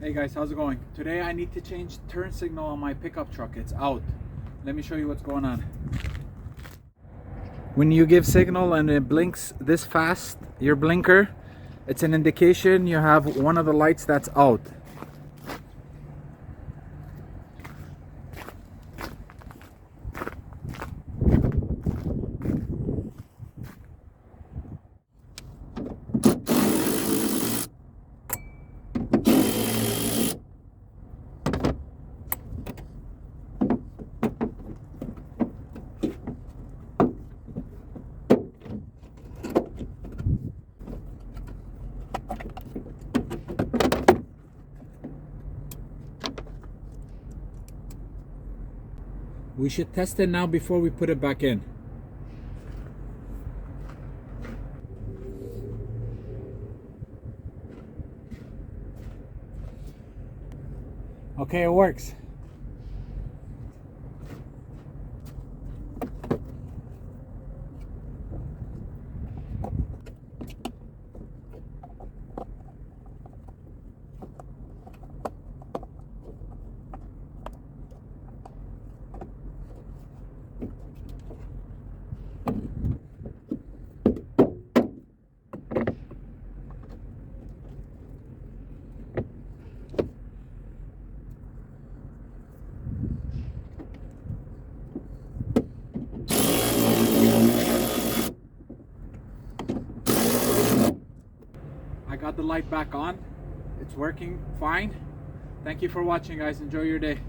Hey guys, how's it going? Today I need to change turn signal on my pickup truck. It's out. Let me show you what's going on. When you give signal and it blinks this fast, your blinker, it's an indication you have one of the lights that's out. We should test it now before we put it back in. Okay, it works. I got the light back on. It's working fine. Thank you for watching, guys. Enjoy your day.